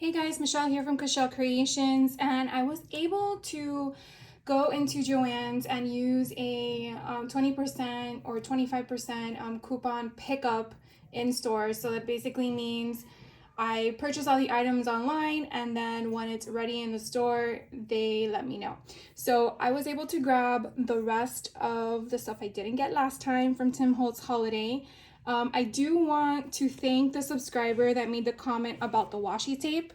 Hey guys, Michelle here from Michelle Creations, and I was able to go into Joann's and use a 20% or 25% coupon pickup in store. So that basically means I purchase all the items online, and then when it's ready in the store, they let me know. So I was able to grab the rest of the stuff I didn't get last time from Tim Holtz Holiday. I do want to thank the subscriber that made the comment about the washi tape.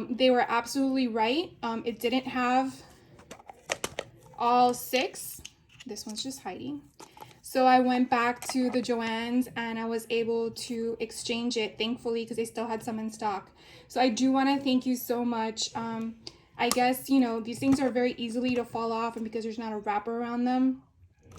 They were absolutely right. It didn't have all 6. This one's just hiding. So I went back to the Joann's and I was able to exchange it, thankfully, because they still had some in stock. So I do want to thank you so much. I guess, these things are very easily to fall off, and because there's not a wrapper around them,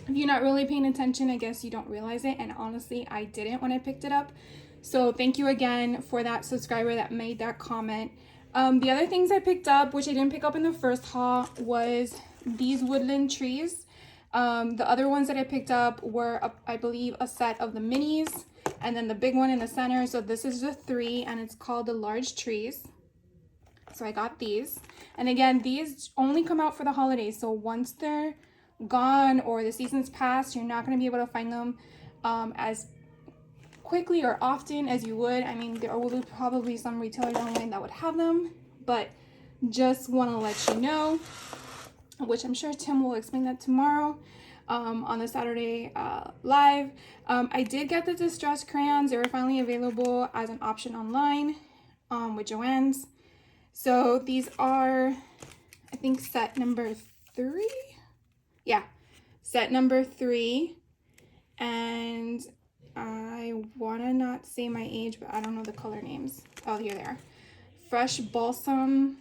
if you're not really paying attention, I guess you don't realize it. And honestly, I didn't when I picked it up. So thank you again for that subscriber that made that comment. The other things I picked up, which I didn't pick up in the first haul, was these woodland trees. The other ones that I picked up were, I believe, a set of the minis and then the big one in the center. So this is the 3, and it's called the large trees. So I got these. And again, these only come out for the holidays. So once they're gone or the season's passed, you're not going to be able to find them as quickly or often as you would. I mean, there will be probably some retailers online that would have them, but just want to let you know, which I'm sure Tim will explain that tomorrow on the Saturday live. I did get the distressed crayons. They were finally available as an option online with Joann's. So these are, I think, set number 3. Yeah, set number 3. And I want to not say my age, but I don't know the color names. Oh, here they are. Fresh Balsam,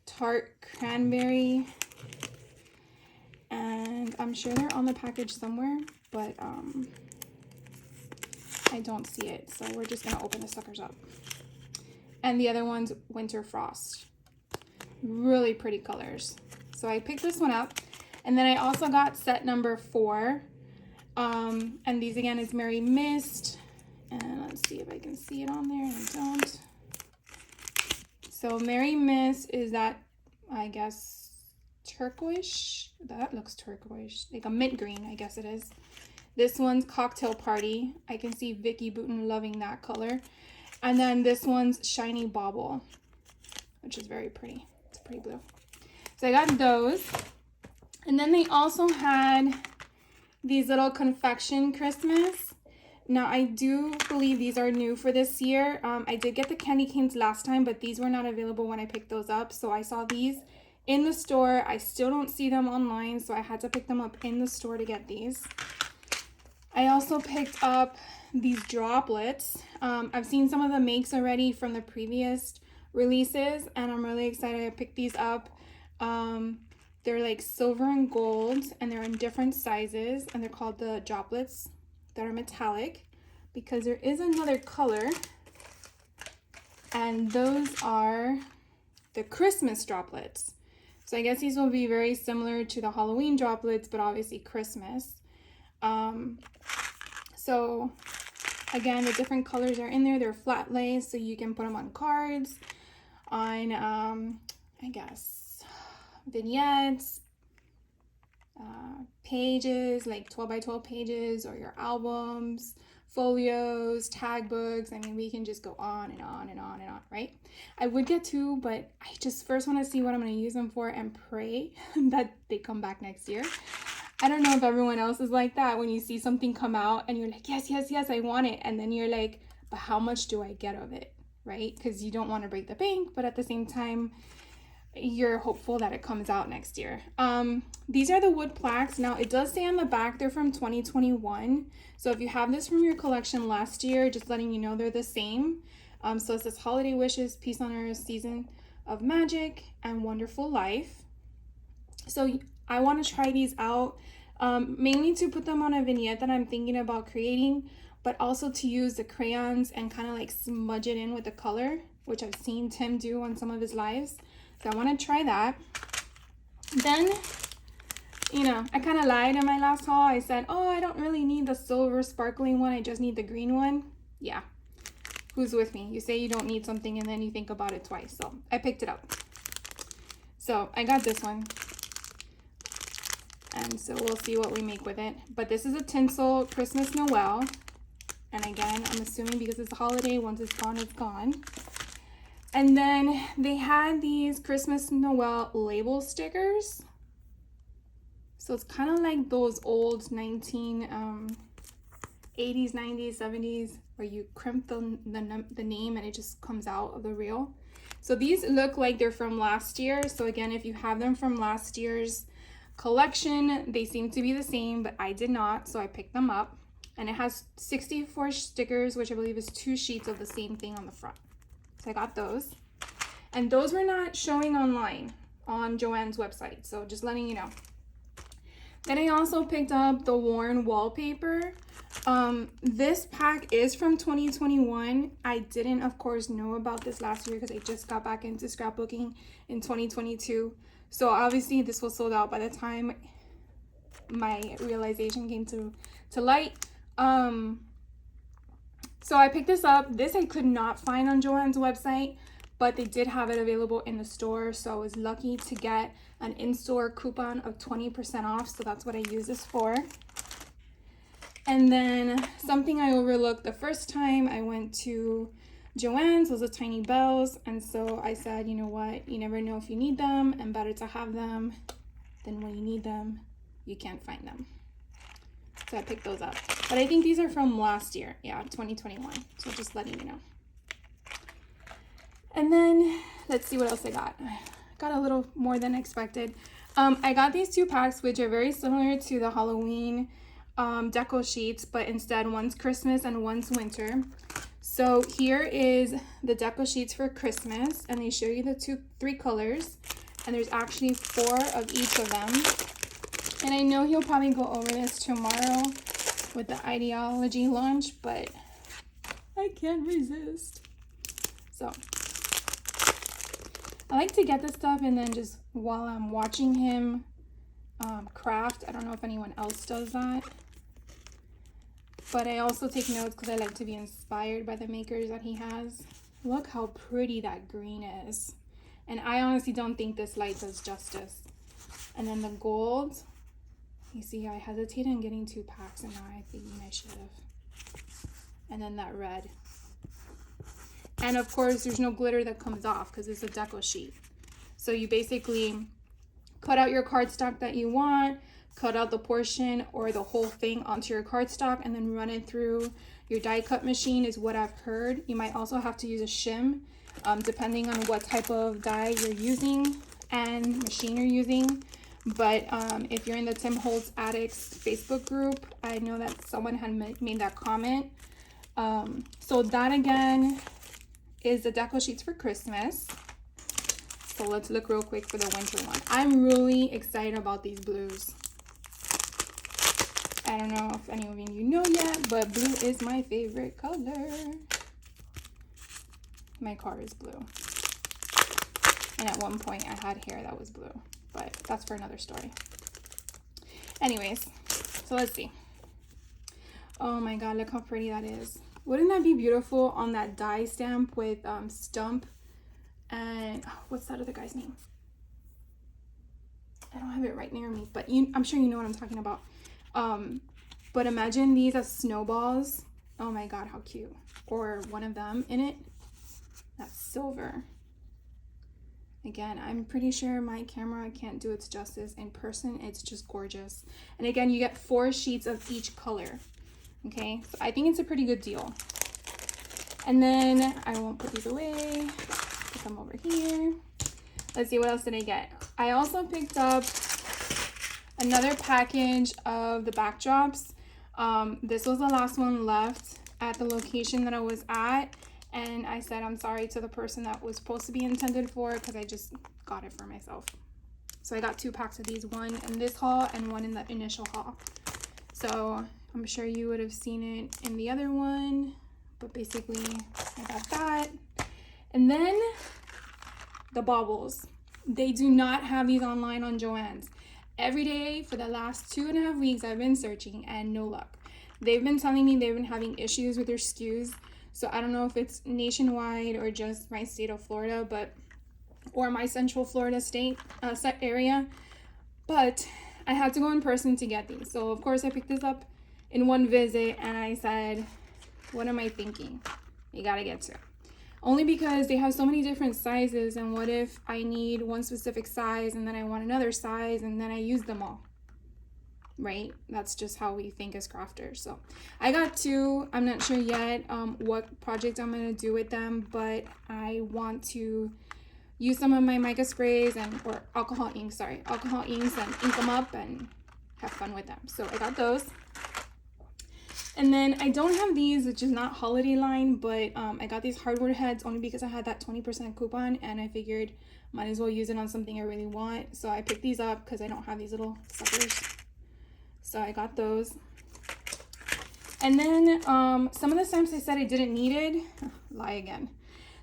Tart Cranberry, and I'm sure they're on the package somewhere, but I don't see it. So we're just going to open the suckers up. And the other one's Winter Frost. Really pretty colors. So I picked this one up. And then I also got set number 4. And these again is Merry Mist. And let's see if I can see it on there. I don't. So Merry Mist is that, I guess, turquoise. That looks turquoise. Like a mint green, I guess it is. This one's Cocktail Party. I can see Vicky Booten loving that color. And then this one's Shiny Bobble, which is very pretty. It's pretty blue. So I got those. And then they also had these little confection Christmas. Now I do believe these are new for this year. I did get the candy canes last time, but these were not available when I picked those up. So I saw these in the store. I still don't see them online, so I had to pick them up in the store to get these. I also picked up these droplets. I've seen some of the makes already from the previous releases, and I'm really excited to pick these up. They're like silver and gold, and they're in different sizes, and they're called the droplets that are metallic, because there is another color, and those are the Christmas droplets. So I guess these will be very similar to the Halloween droplets, but obviously Christmas. So again, the different colors are in there. They're flat lay, so you can put them on cards, on I guess vignettes, pages, like 12 by 12 pages, or your albums, folios, tag books. I mean, we can just go on and on and on and on, right? I would get 2, but I just first want to see what I'm going to use them for and pray that they come back next year. I don't know if everyone else is like that when you see something come out and you're like, yes, yes, yes, I want it. And then you're like, but how much do I get of it, right? Because you don't want to break the bank, but at the same time, you're hopeful that it comes out next year. These are the wood plaques. Now, it does say on the back they're from 2021. So if you have this from your collection last year, just letting you know they're the same. So it says Holiday Wishes, Peace on Earth, Season of Magic, and Wonderful Life. So I want to try these out, mainly to put them on a vignette that I'm thinking about creating, but also to use the crayons and kind of like smudge it in with the color, which I've seen Tim do on some of his lives. So I want to try that. Then, I kind of lied in my last haul. I said, oh, I don't really need the silver sparkling one. I just need the green one. Yeah. Who's with me? You say you don't need something and then you think about it twice. So I picked it up. So I got this one. And so we'll see what we make with it. But this is a tinsel Christmas Noel. And again, I'm assuming because it's a holiday, once it's gone, it's gone. And then they had these Christmas Noel label stickers. So it's kind of like those old 80s, 90s, 70s, where you crimp the name and it just comes out of the reel. So these look like they're from last year. So again, if you have them from last year's collection, they seem to be the same, but I did not, so I picked them up. And it has 64 stickers, which I believe is 2 sheets of the same thing on the front. So I got those. And those were not showing online on Joann's website, so just letting you know. Then I also picked up the worn wallpaper. This pack is from 2021. I didn't, of course, know about this last year because I just got back into scrapbooking in 2022. So obviously this was sold out by the time my realization came to light. So I picked this up. This I could not find on Joann's website, but they did have it available in the store. So I was lucky to get an in-store coupon of 20% off. So that's what I use this for. And then something I overlooked the first time I went to Joann's was the tiny bells. And so I said, you know what? You never know if you need them, and better to have them than when you need them, you can't find them. So I picked those up. But I think these are from last year. Yeah, 2021. So just letting you know. And then let's see what else I got. Got a little more than expected. I got these 2 packs, which are very similar to the Halloween deco sheets, but instead one's Christmas and one's winter. So here is the deco sheets for Christmas, and they show you the 3 colors, and there's actually 4 of each of them. And I know he'll probably go over this tomorrow with the ideology launch, but I can't resist. So I like to get this stuff and then just while I'm watching him craft. I don't know if anyone else does that, but I also take notes because I like to be inspired by the makers that he has. Look how pretty that green is. And I honestly don't think this light does justice. And then the gold, you see, I hesitated in getting 2 packs, and now I think I should have. And then that red. And of course, there's no glitter that comes off because it's a deco sheet. So you basically cut out your cardstock that you want, cut out the portion or the whole thing onto your cardstock, and then run it through your die cut machine is what I've heard. You might also have to use a shim, depending on what type of die you're using and machine you're using. But if you're in the Tim Holtz Addicts Facebook group, I know that someone had made that comment. So that again is the deco sheets for Christmas. So let's look real quick for the winter one. I'm really excited about these blues. I don't know if any of you know yet, but blue is my favorite color. My car is blue. And at one point I had hair that was blue, but that's for another story. Anyways, so let's see. Oh my God, look how pretty that is. Wouldn't that be beautiful on that die stamp with Stump and what's that other guy's name? I don't have it right near me, but I'm sure you know what I'm talking about. But imagine these as snowballs. Oh my God, how cute. Or one of them in it. That's silver. Again, I'm pretty sure my camera can't do its justice. In person, it's just gorgeous. And again, you get 4 sheets of each color. Okay, so I think it's a pretty good deal. And then I won't put these away. Put them over here. Let's see, what else did I get? I also picked up another package of the backdrops. This was the last one left at the location that I was at. And I said I'm sorry to the person that was supposed to be intended for because I just got it for myself. So I got 2 packs of these, one in this haul and one in the initial haul. So I'm sure you would have seen it in the other one, but basically I got that. And then the Bobbles. They do not have these online on Joann's. Every day for the last 2.5 weeks I've been searching and no luck. They've been telling me they've been having issues with their SKUs. So I don't know if it's nationwide or just my state of Florida, but or my Central Florida state area. But I had to go in person to get these. So of course I picked this up in one visit, and I said, what am I thinking? You gotta get to. Only because they have so many different sizes, and what if I need one specific size and then I want another size and then I use them all, right? That's just how we think as crafters. So I got two. I'm not sure yet what project I'm gonna do with them, but I want to use some of my mica sprays or alcohol inks and ink them up and have fun with them. So I got those. And then I don't have these, which is not holiday line, but I got these hardwood heads only because I had that 20% coupon, and I figured might as well use it on something I really want. So I picked these up because I don't have these little suckers. So I got those. And then some of the stamps I said I didn't needed. Lie again.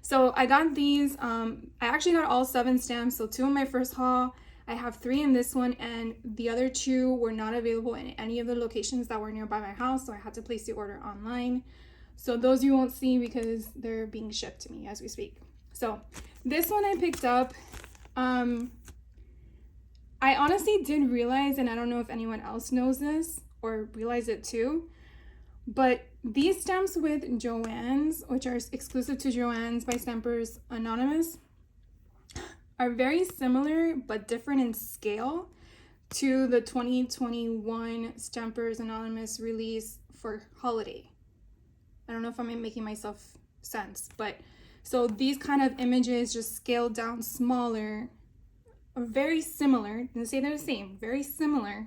So I got these. I actually got all 7 stamps. So 2 in my first haul. I have 3 in this one, and the other 2 were not available in any of the locations that were nearby my house, so I had to place the order online. So those you won't see because they're being shipped to me as we speak. So this one I picked up. I honestly did realize, and I don't know if anyone else knows this or realize it too, but these stamps with Joann's, which are exclusive to Joann's by Stampers Anonymous, are very similar but different in scale to the 2021 Stampers Anonymous release for holiday. I don't know if I'm making myself sense, but so these kind of images just scaled down smaller are very similar, didn't say they're the same, very similar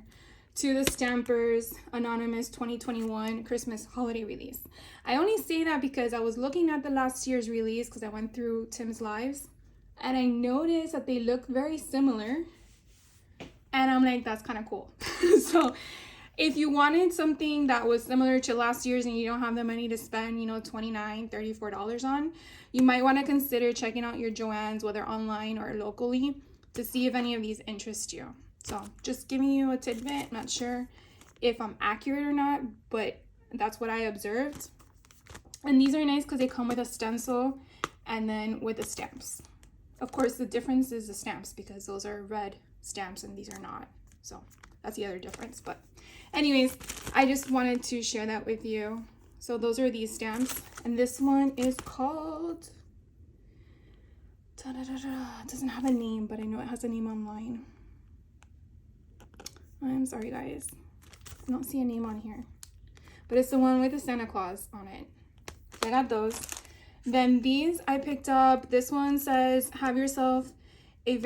to the Stampers Anonymous 2021 Christmas holiday release. I only say that because I was looking at the last year's release because I went through Tim's lives, and I noticed that they look very similar, and I'm like, that's kind of cool. So if you wanted something that was similar to last year's and you don't have the money to spend, $29, $34 on, you might want to consider checking out your Joann's, whether online or locally, to see if any of these interest you. So just giving you a tidbit. Not sure if I'm accurate or not, but that's what I observed. And these are nice because they come with a stencil and then with the stamps. Of course, the difference is the stamps because those are red stamps and these are not. So that's the other difference. But anyways, I just wanted to share that with you. So those are these stamps. And this one is called... It doesn't have a name, but I know it has a name online. I'm sorry, guys. I don't see a name on here. But it's the one with the Santa Claus on it. So I got those. Then these I picked up. This one says, have yourself a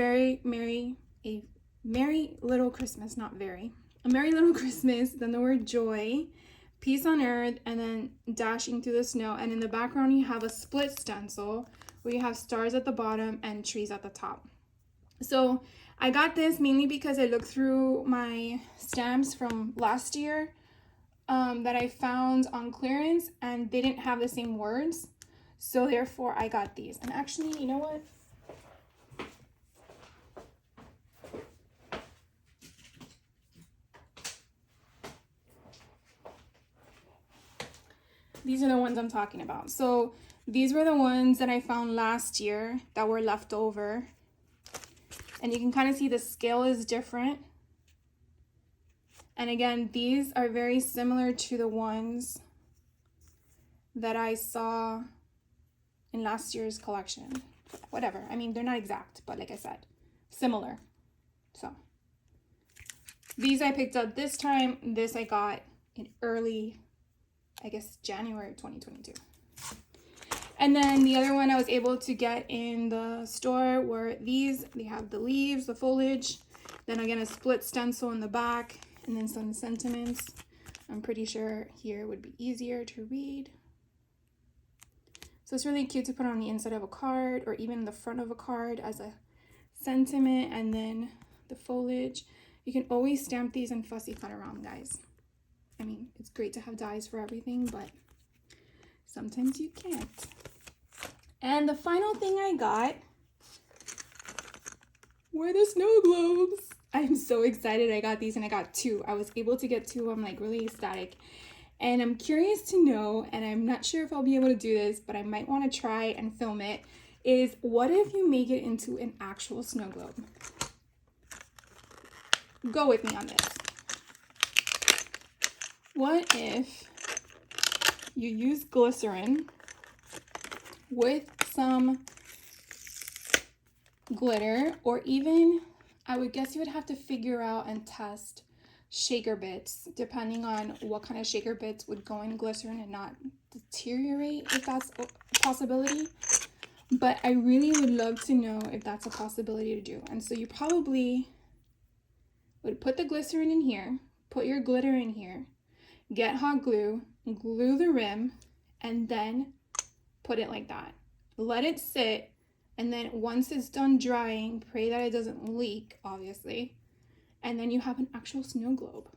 merry little Christmas, not very. A merry little Christmas, then the word joy, peace on earth, and then dashing through the snow. And in the background, you have a split stencil where you have stars at the bottom and trees at the top. So I got this mainly because I looked through my stamps from last year that I found on clearance, and they didn't have the same words. So therefore I got these. And actually, you know what? These are the ones I'm talking about. So these were the ones that I found last year that were left over. And you can kind of see the scale is different. And again, these are very similar to the ones that I saw in last year's collection. Whatever. I mean, they're not exact, but like I said, similar. So these I picked up this time. This I got in early, I guess, January 2022. And then the other one I was able to get in the store were these. They have the leaves, the foliage, then again a split stencil in the back, and then some sentiments. I'm pretty sure here would be easier to read. So it's really cute to put on the inside of a card or even the front of a card as a sentiment. And then the foliage. You can always stamp these and fussy cut around, guys. I mean, it's great to have dies for everything, but sometimes you can't. And the final thing I got were the snow globes. I'm so excited I got these, and I got 2. I was able to get 2. I'm like really ecstatic. And I'm curious to know, and I'm not sure if I'll be able to do this, but I might want to try and film it, is what if you make it into an actual snow globe? Go with me on this. What if you use glycerin with some glitter, or even, I would guess you would have to figure out and test shaker bits, depending on what kind of shaker bits would go in glycerin and not deteriorate, if that's a possibility. But I really would love to know if that's a possibility to do. And so you probably would put the glycerin in here, put your glitter in here, get hot glue, glue the rim, and then put it like that. Let it sit, and then once it's done drying, pray that it doesn't leak, obviously, and then you have an actual snow globe.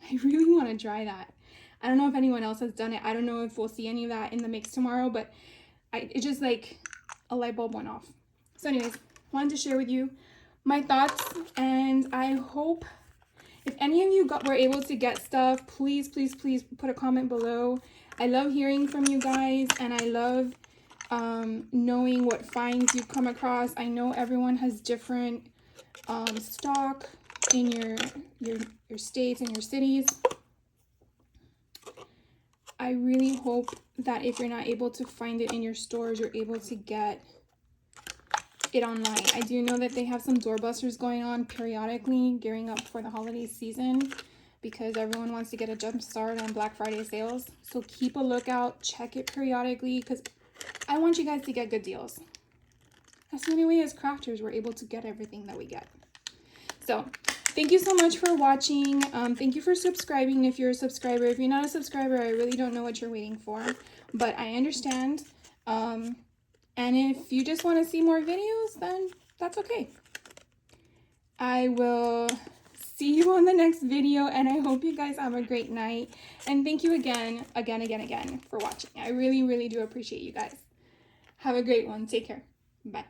I really want to try that. I don't know if anyone else has done it. I don't know if we'll see any of that in the mix tomorrow, but it just like a light bulb went off. So anyways, wanted to share with you my thoughts, and I hope if any of you were able to get stuff, please put a comment below. I love hearing from you guys, and I love knowing what finds you've come across. I know everyone has different stock in your states and your cities. I really hope that if you're not able to find it in your stores, you're able to get it online. I do know that they have some doorbusters going on periodically, gearing up for the holiday season, because everyone wants to get a jump start on Black Friday sales. So keep a lookout, check it periodically, because I want you guys to get good deals. That's the only way as crafters we're able to get everything that we get. So thank you so much for watching. Thank you for subscribing if you're a subscriber. If you're not a subscriber, I really don't know what you're waiting for, but I understand. And if you just want to see more videos, then that's okay. I will see you on the next video, and I hope you guys have a great night. And thank you again for watching. I really do appreciate you guys. Have a great one. Take care. Bye.